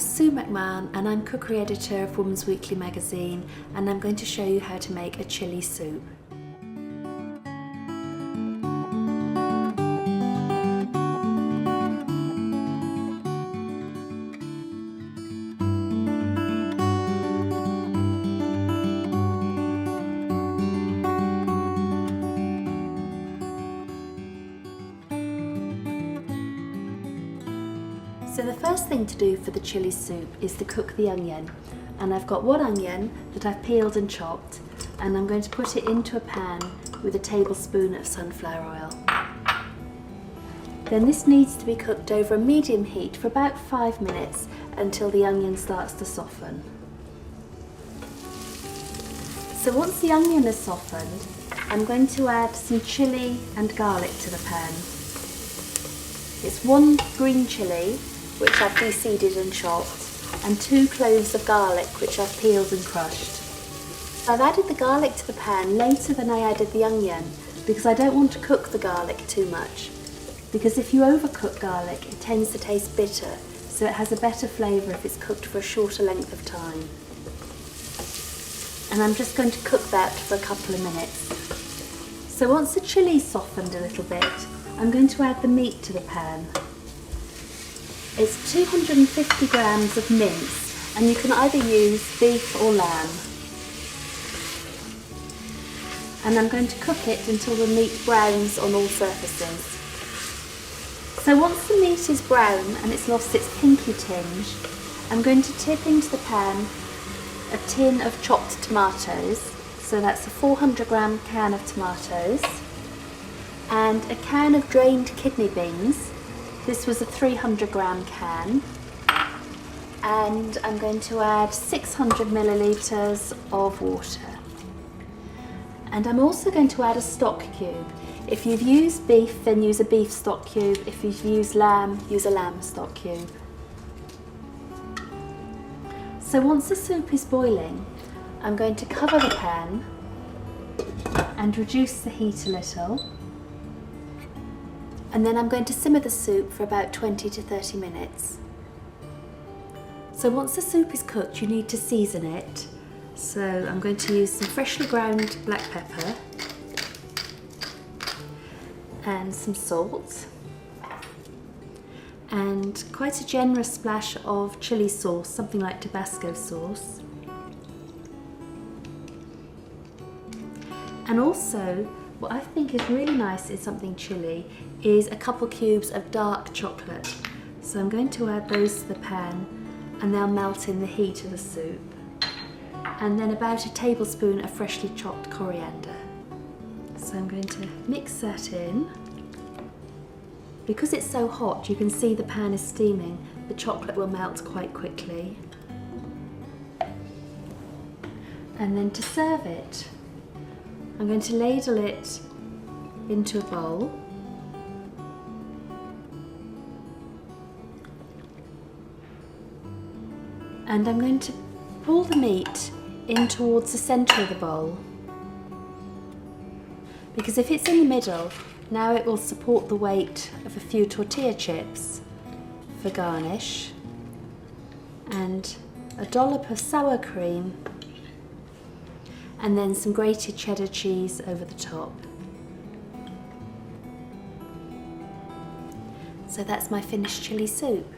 Sue McMahon and I'm cookery editor of Woman's Weekly magazine, and I'm going to show you how to make a chilli soup. So the first thing to do for the chilli soup is to cook the onion, and I've got one onion that I've peeled and chopped, and I'm going to put it into a pan with a tablespoon of sunflower oil. Then this needs to be cooked over a medium heat for about 5 minutes until the onion starts to soften. So once the onion is softened, I'm going to add some chilli and garlic to the pan. It's 1 green chilli, which I've de-seeded and chopped, and 2 cloves of garlic, which I've peeled and crushed. So I've added the garlic to the pan later than I added the onion, because I don't want to cook the garlic too much. Because if you overcook garlic, it tends to taste bitter, so it has a better flavour if it's cooked for a shorter length of time. And I'm just going to cook that for a couple of minutes. So once the chilli's softened a little bit, I'm going to add the meat to the pan. It's 250 grams of mince, and you can either use beef or lamb. And I'm going to cook it until the meat browns on all surfaces. So once the meat is brown and it's lost its pinky tinge, I'm going to tip into the pan a tin of chopped tomatoes. So that's a 400 gram can of tomatoes, and a can of drained kidney beans. This was a 300 gram can, and I'm going to add 600 millilitres of water. And I'm also going to add a stock cube. If you've used beef, then use a beef stock cube. If you've used lamb, use a lamb stock cube. So once the soup is boiling, I'm going to cover the pan and reduce the heat a little. And then I'm going to simmer the soup for about 20 to 30 minutes. So once the soup is cooked, you need to season it. So I'm going to use some freshly ground black pepper and some salt and quite a generous splash of chilli sauce, something like Tabasco sauce. And also, what I think is really nice in something chilli is a couple cubes of dark chocolate. So I'm going to add those to the pan, and they'll melt in the heat of the soup. And then about a tablespoon of freshly chopped coriander. So I'm going to mix that in. Because it's so hot, you can see the pan is steaming. The chocolate will melt quite quickly. And then to serve it, I'm going to ladle it into a bowl. And I'm going to pull the meat in towards the centre of the bowl. Because if it's in the middle, now it will support the weight of a few tortilla chips for garnish, and a dollop of sour cream, and then some grated cheddar cheese over the top. So that's my finished chilli soup.